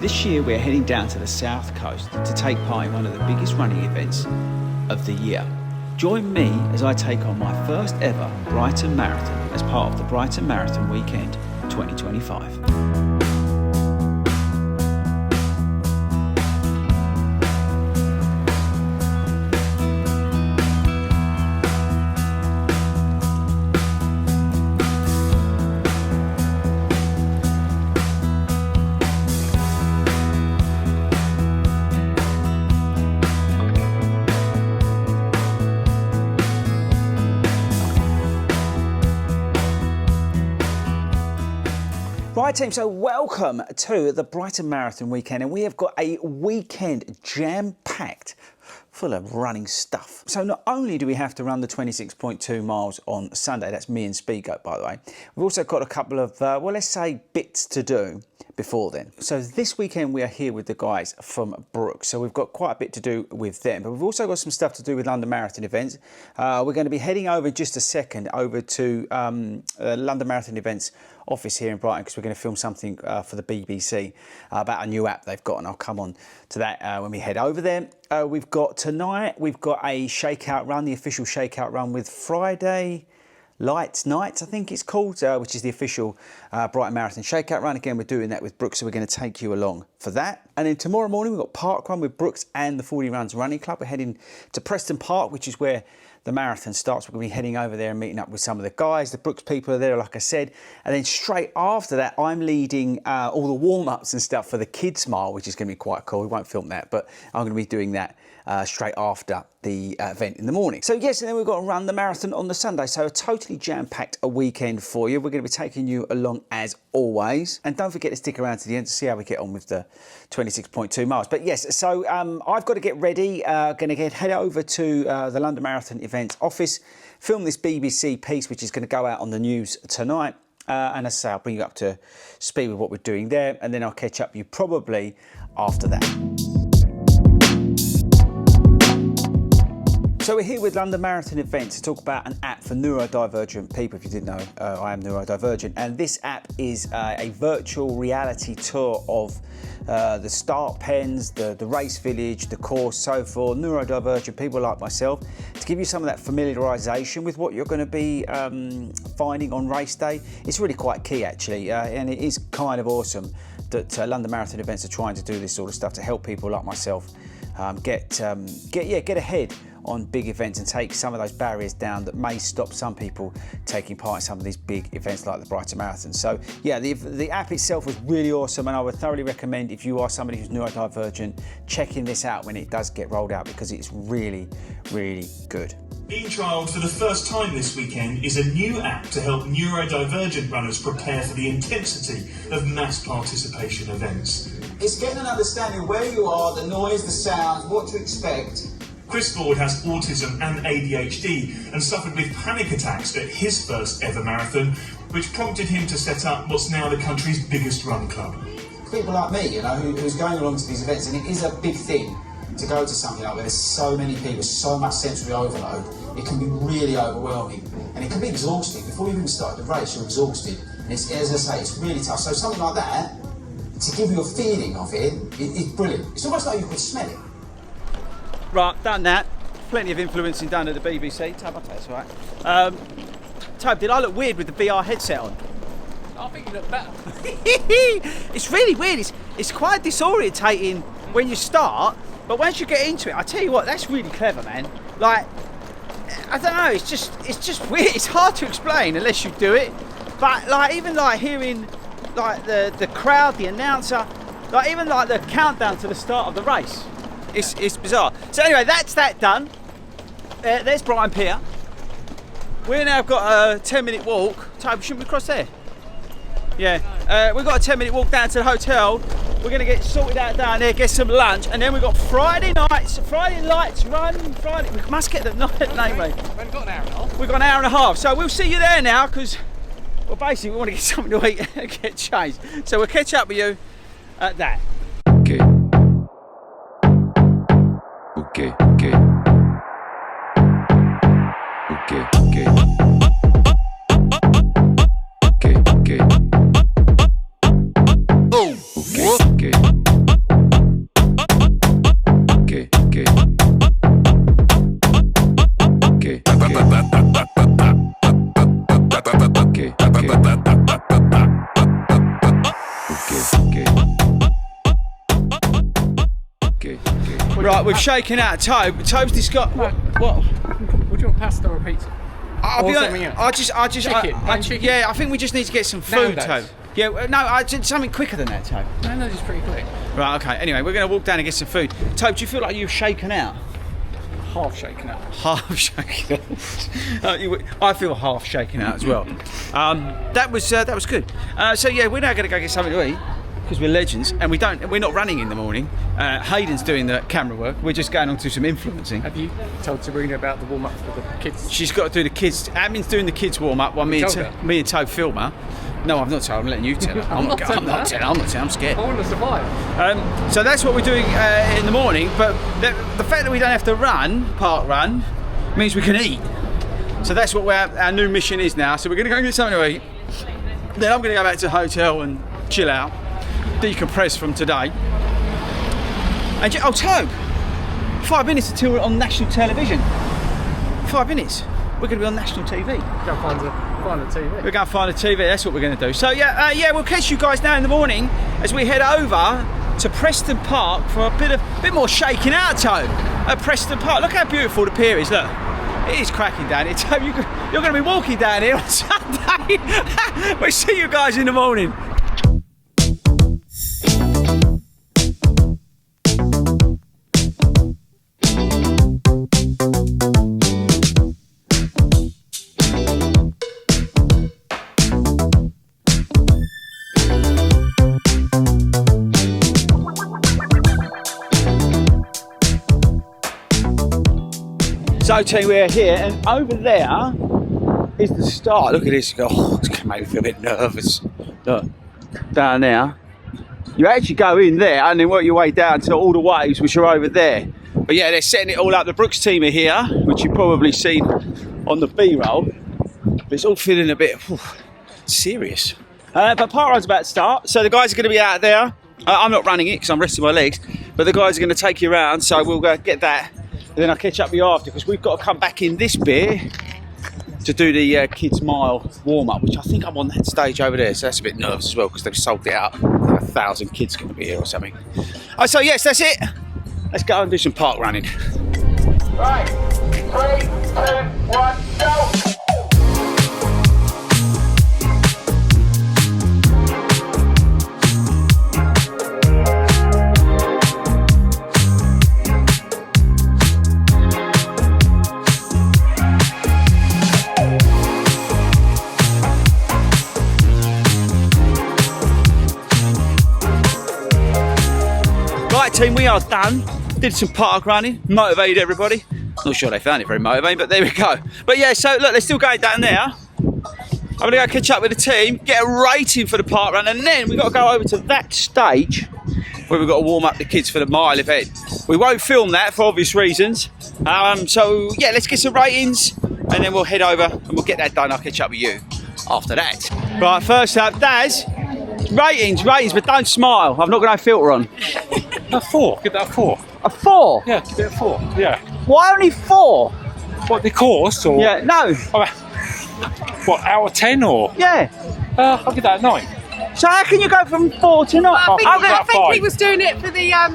This year we're heading down to the south coast to take part in one of the biggest running events of the year. Join me as I take on my first ever Brighton Marathon as part of the Brighton Marathon Weekend 2025. Right team, so welcome to the Brighton Marathon Weekend, and we have got a weekend jam-packed full of running stuff. So not only do we have to run the 26.2 miles on Sunday, that's me and Speedgoat by the way, we've also got a couple of, well let's say bits to do before then. So this weekend we are here with the guys from Brooks, so we've got quite a bit to do with them, but we've also got some stuff to do with London Marathon events. We're going to be heading over in just a second over to London Marathon events office here in Brighton because we're going to film something for the BBC about a new app they've got, and I'll come on to that when we head over there. We've got tonight, we've got a Shakeout run, the official Shakeout run with Friday Lights Nights, I think it's called, which is the official Brighton Marathon Shakeout run. Again, we're doing that with Brooks, so we're going to take you along for that. And then tomorrow morning, we've got parkrun with Brooks and the 40 Runs Running Club. We're heading to Preston Park, which is where the marathon starts. We're going to be heading over there and meeting up with some of the guys. The Brooks people are there, like I said. And then straight after that, I'm leading all the warm-ups and stuff for the Kids Mile, which is going to be quite cool. We won't film that, but I'm going to be doing that straight after the event in the morning. So yes, and then we've got to run the marathon on the Sunday. So a totally jam-packed weekend for you. We're going to be taking you along as always. And don't forget to stick around to the end to see how we get on with the 26.2 miles. But yes, so I've got to get ready. Going to head over to the London Marathon Events office, film this BBC piece, which is going to go out on the news tonight. And as I say, I'll bring you up to speed with what we're doing there. And then I'll catch up with you probably after that. So we're here with London Marathon Events to talk about an app for neurodivergent people. If you didn't know, I am neurodivergent, and this app is a virtual reality tour of the start pens, the race village, the course, so for neurodivergent people like myself, to give you some of that familiarisation with what you're going to be finding on race day. It's really quite key actually, and it is kind of awesome that London Marathon Events are trying to do this sort of stuff to help people like myself get ahead on big events and take some of those barriers down that may stop some people taking part in some of these big events like the Brighton Marathon. So yeah, the app itself was really awesome, and I would thoroughly recommend, if you are somebody who's neurodivergent, checking this out when it does get rolled out, because it's really, really good. Being trialled for the first time this weekend is a new app to help neurodivergent runners prepare for the intensity of mass participation events. It's getting an understanding of where you are, the noise, the sounds, what to expect. Chris Ford has autism and ADHD and suffered with panic attacks at his first ever marathon, which prompted him to set up what's now the country's biggest run club. People like me, you know, who's going along to these events, and it is a big thing to go to something like where there's so many people, so much sensory overload. It can be really overwhelming, and it can be exhausting. Before you even start the race, you're exhausted. And it's, as I say, it's really tough. So something like that, to give you a feeling of it, it's brilliant. It's almost like you could smell it. Right, done that. Plenty of influencing done at the BBC. Tab, I'll tell you, it's all right. Tobe, did I look weird with the VR headset on? I think you look better. It's really weird. It's quite disorientating when you start, but once you get into it, I tell you what, that's really clever, man. Like, I don't know, it's just weird. It's hard to explain unless you do it. But like, even like hearing like the crowd, the announcer, like even like the countdown to the start of the race. It's bizarre. So anyway, that's that done. There's Brian Pier. We've now got a 10-minute walk. Toby, shouldn't we cross there? Yeah. We've got a 10-minute walk down to the hotel. We're going to get sorted out down there, get some lunch, and then we've got Friday Lights Run. We must get the night name right. We've got an hour and a half. We've got an hour and a half. So we'll see you there now, because, well, basically we want to get something to eat and get changed. So we'll catch up with you at that. Okay. Okay. Oh. Okay. Right, we've shaken out Tobe. Tobe's just got what? Would you want pasta or pizza? I'll Or be something honest, else? Chicken? yeah, I think we just need to get some food, Nowadays. Tobe. Yeah, no, something quicker than that, Tobe. No, it's pretty quick. Right, okay. Anyway, we're going to walk down and get some food. Tobe, do you feel like you've shaken out? Half shaken out. Half shaken out. I feel half shaken out as well. That was good. So yeah, we're now going to go get something to eat because we're legends, and we're not running in the morning. Hayden's doing the camera work. We're just going on to some influencing. Have you told Sabrina about the warm-up for the kids? She's got to do the kids. Admin's doing the kids warm up while me and Tobe film her. No, I've not told. I'm letting you tell her. I'm not telling. I'm scared. I want to survive. So that's what we're doing in the morning. But the fact that we don't have to park run, means we can eat. So that's what our new mission is now. So we're going to go and get something to eat. Then I'm going to go back to the hotel and chill out, decompress from today. And Tobe, 5 minutes until we're on national television. 5 minutes. We're going to be on national TV. Go find a TV. We're going to find a TV. That's what we're going to do. So yeah, we'll catch you guys now in the morning as we head over to Preston Park for a bit more shaking out, Tobe. At Preston Park, look how beautiful the pier is. Look, it is cracking down here. Tobe, you're going to be walking down here on Sunday. We'll see you guys in the morning. So team, we're here, and over there is the start. Look at this. Oh, it's going to make me feel a bit nervous. Look, down there. You actually go in there and then work your way down to all the waves which are over there. But yeah, they're setting it all up. The Brooks team are here, which you've probably seen on the B-roll. But it's all feeling a bit serious. But parkrun's about to start, so the guys are going to be out there. I'm not running it because I'm resting my legs, but the guys are going to take you around, so we'll go get that. And then I'll catch up with you after, because we've got to come back in this bit to do the kids mile warm-up, which I think I'm on that stage over there, so that's a bit nervous as well because they've sold it out. 1,000 kids going to be here or something. Oh, so yes, that's it. Let's go and do some park running. Right, 3, 2, 1, go! Team, we are done. Did some park running, motivated everybody. Not sure they found it very motivating, but there we go. But yeah, so look, they're still going down there. I'm gonna go catch up with the team, get a rating for the park run, and then we've got to go over to that stage where we've got to warm up the kids for the mile event. We won't film that for obvious reasons. So yeah, let's get some ratings, and then we'll head over and we'll get that done. I'll catch up with you after that. Right, first up, Daz. Ratings, but don't smile. I've not got no filter on. A 4, give that a 4. A 4? Yeah, give it a 4. Yeah. Why only 4? What, the course or? Yeah, no. What, out of 10 or? Yeah. I'll give that a 9. So how can you go from 4 to 9? I think he was doing it for the No,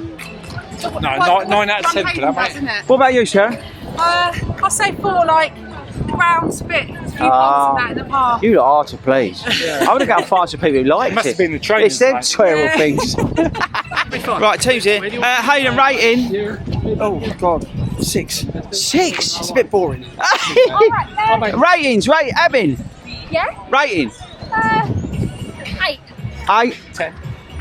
9 out of 10 for that, mate. Isn't it? What about you, Sarah? I'll say 4, like the ground's bit, a few bumps and that in the park. You lot are to please. I want to go and find some people who like it. Must have been the training. It's them terrible things. Right, team's here. Hayden, rating. Oh, God. 6. 6? It's a bit boring. Ratings, Abin. Yeah? Rating. 8. 8.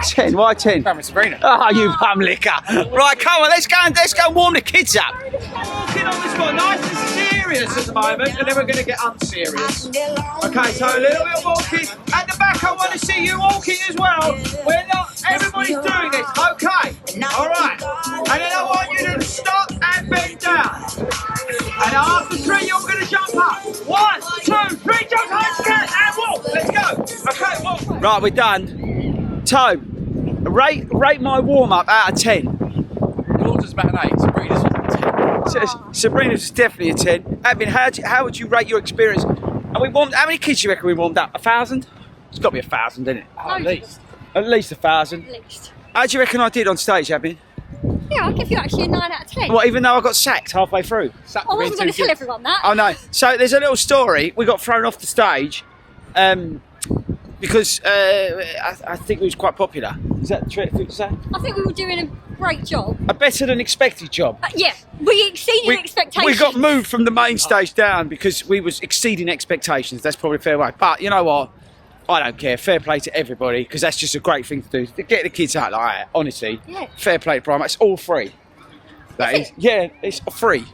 10. Why 10? Damn it, Sabrina. Oh, you bum licker. Right, come on, let's go and warm the kids up. Walking on the spot, nice and serious at the moment, and then we're going to get unserious. Okay, so a little bit of walking. At the back, I want to see you walking as well. We're not, everybody's doing this, okay? All right. And then I want you to stop and bend down. And after 3, you're going to jump up. 1, 2, 3, jump high, and walk. Let's go. Okay, walk. Right, we're done. Tobe, rate my warm-up out of 10. Yours is about an 8. Sabrina's was a 10. Sabrina's definitely a 10. Abin, how would you rate your experience? And how many kids do you reckon we warmed up? 1,000? It's got to be 1,000, isn't it? At least. At least 1,000. At least. How do you reckon I did on stage, Abin? Yeah, I'll give you actually a 9 out of 10. What, even though I got sacked halfway through? I wasn't going to tell everyone that. Oh no. So there's a little story. We got thrown off the stage because I think we was quite popular. Is that true to say? I think we were doing a great job. A better than expected job. Yeah, we exceeded expectations. We got moved from the main stage down because we was exceeding expectations. That's probably a fair way. But you know what? I don't care. Fair play to everybody because that's just a great thing to do. To get the kids out like that, honestly. Yeah. Fair play to Brighton. It's all free. That is. Yeah, it's free.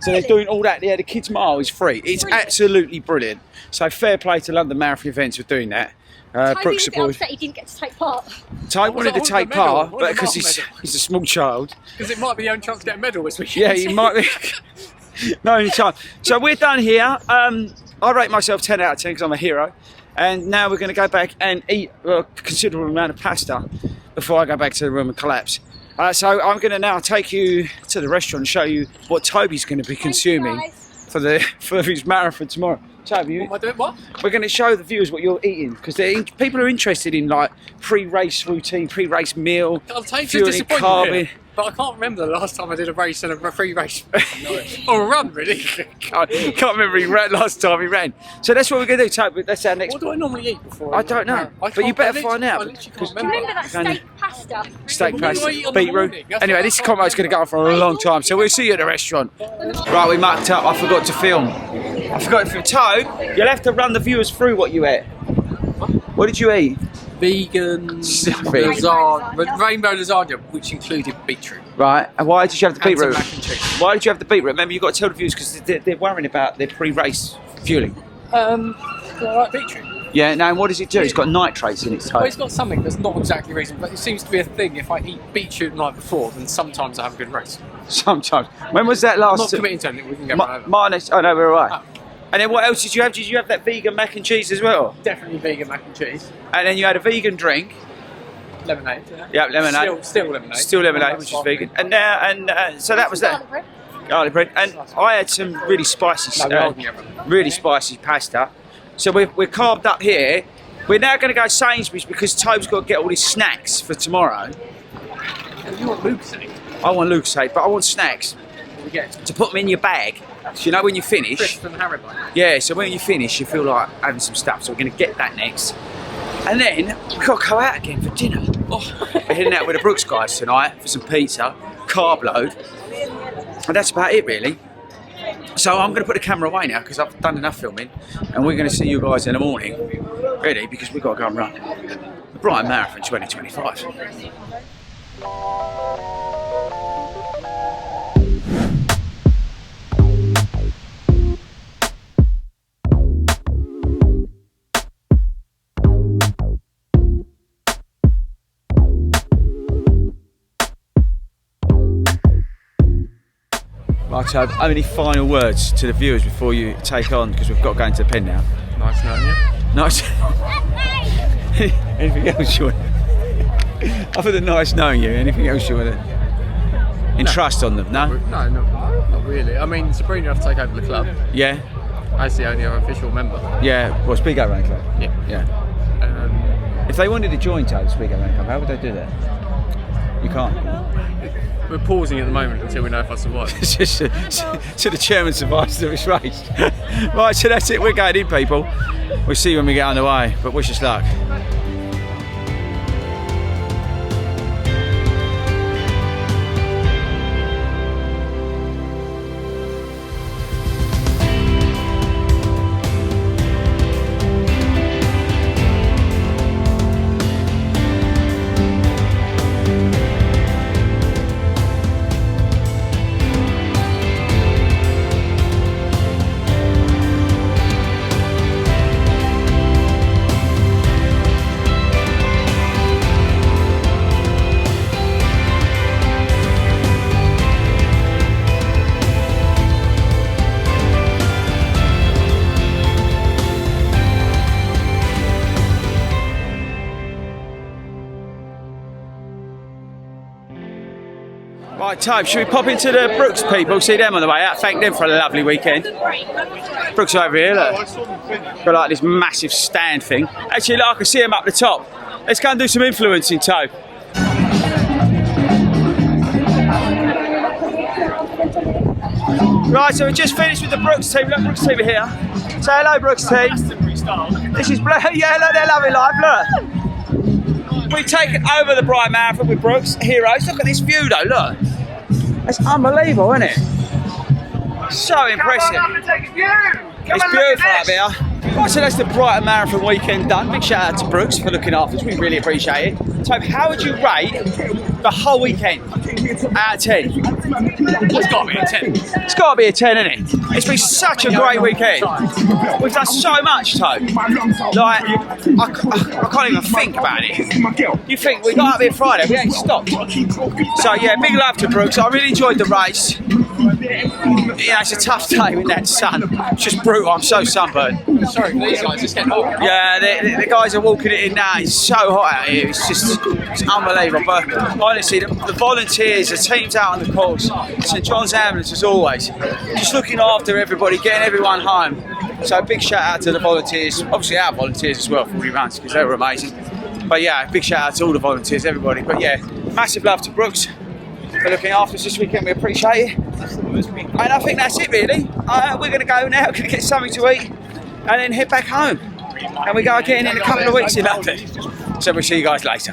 So they're doing all that. Yeah, the kids' mile is free. It's absolutely brilliant. So fair play to London Marathon Events for doing that. Toby was a bit upset he didn't get to take part. Toby wanted to take part, but because he's a small child. Because it might be the only chance to get a medal this weekend. Yeah, he might be. No only chance. So we're done here. I rate myself 10 out of 10 because I'm a hero. And now we're going to go back and eat a considerable amount of pasta before I go back to the room and collapse. So I'm going to now take you to the restaurant and show you what Toby's going to be consuming for his marathon tomorrow. Toby, What am I doing? What? We're going to show the viewers what you're eating because people are interested in like pre-race routine, pre-race meal, I'll take fueling, disappointment here, but I can't remember the last time I did a race and a free race or a run really. Can't remember he ran last time he ran. So that's what we're going to do, Toby. That's our next. What do I normally eat before? I don't know, but you better find out. Do you remember that steak pasta? Steak pasta, beetroot. Anyway, this combo's going to go on for a long time, so we'll see you at the restaurant. Right, we mucked up. I forgot to film. Toad, you'll have to run the viewers through what you ate. What did you eat? Vegan lasagna, rainbow lasagna, which included beetroot. Right, and why did you have the And some beetroot? mac and cheese. Why did you have the beetroot? Remember, you've got to tell the viewers because they're worrying about their pre-race fueling. I like beetroot. Yeah, now what does it do? It's got nitrates in its Well, Toad. it's got something that's not exactly reasonable, but it seems to be a thing. If I eat beetroot the night before, then sometimes I have a good race. Sometimes. When was that last? I'm not committing to anything. We can go right over. Minus. Oh no, we're all right. Oh. And then what else did you have? Did you have that vegan mac and cheese as well? Definitely vegan mac and cheese. And then you had a vegan drink. Lemonade. Yeah, lemonade. Still lemonade. Still lemonade, which is vegan. And so that was that. Garlic bread. And I had some really spicy, really spicy pasta. So we're carved up here. We're now going to go to Sainsbury's because Toby's got to get all his snacks for tomorrow. You want Lucasade? I want Lucasade, but I want snacks to put them in your bag. So you know when you finish. Crisp and Haribo. Yeah, so when you finish, you feel like having some stuff. So we're going to get that next. And then we've got to go out again for dinner. Oh, we're heading out with the Brooks guys tonight for some pizza, carb load. And that's about it, really. So I'm going to put the camera away now because I've done enough filming. And we're going to see you guys in the morning, ready, because we've got to go and run the Brighton Marathon 2025. Right, so how many final words to the viewers before you take on, because we've got to go into the pen now. Nice knowing you. Nice. Anything else you want? Other than nice knowing you, anything else you want to entrust on them? No? No, not really. I mean, Sabrina have to take over the club. Yeah? As the only other official member. Yeah, well, Speak Out Running Club. Yeah. Yeah. If they wanted to join Toad Speak Out Running Club, how would they do that? You can't. We're pausing at the moment until we know if I survive. So the chairman survives the race. Right, so that's it. We're going in, people. We'll see you when we get underway, but wish us luck. Right, Tobe, should we pop into the Brooks people, see them on the way out, thank them for a lovely weekend. Brooks over here, look. Got like this massive stand thing. Actually, look, I can see them up the top. Let's go and do some influencing, Tobe. Right, so we just finished with the Brooks team. Look, Brooks team are here. Say hello, Brooks team. This is Blue. Yeah, look, they're loving life. Look. We've taken over the Brighton Marathon with Brooks, heroes. Look at this view though, look. It's unbelievable, isn't it? So impressive. It's beautiful up here. Right, so that's the Brighton Marathon weekend done. Big shout out to Brooks for looking after us. We really appreciate it. So, how would you rate the whole weekend out of 10? It's got to be a 10. It's got to be a 10, isn't it? It's been such a great weekend. We've done so much, Toad. Like, I can't even think about it. You think we got up here Friday, we ain't stopped. So yeah, big love to Brooks. I really enjoyed the race. Yeah, it's a tough day with that sun. It's just brutal. I'm so sunburned. Sorry for these guys, just getting hot. Yeah, the guys are walking it in now. It's so hot out here. It's unbelievable. But honestly, the volunteers, the teams out on the course, St John's Ambulance as always, just looking after everybody, getting everyone home. So big shout out to the volunteers, obviously our volunteers as well, 40 rounds, because they were amazing. But yeah, big shout out to all the volunteers, everybody. But yeah, massive love to Brooks for looking after us this weekend. We appreciate it. And I think that's it really. We're going to go now, we're going to get something to eat and then head back home. And we go again in a couple of weeks in London. So we'll see you guys later.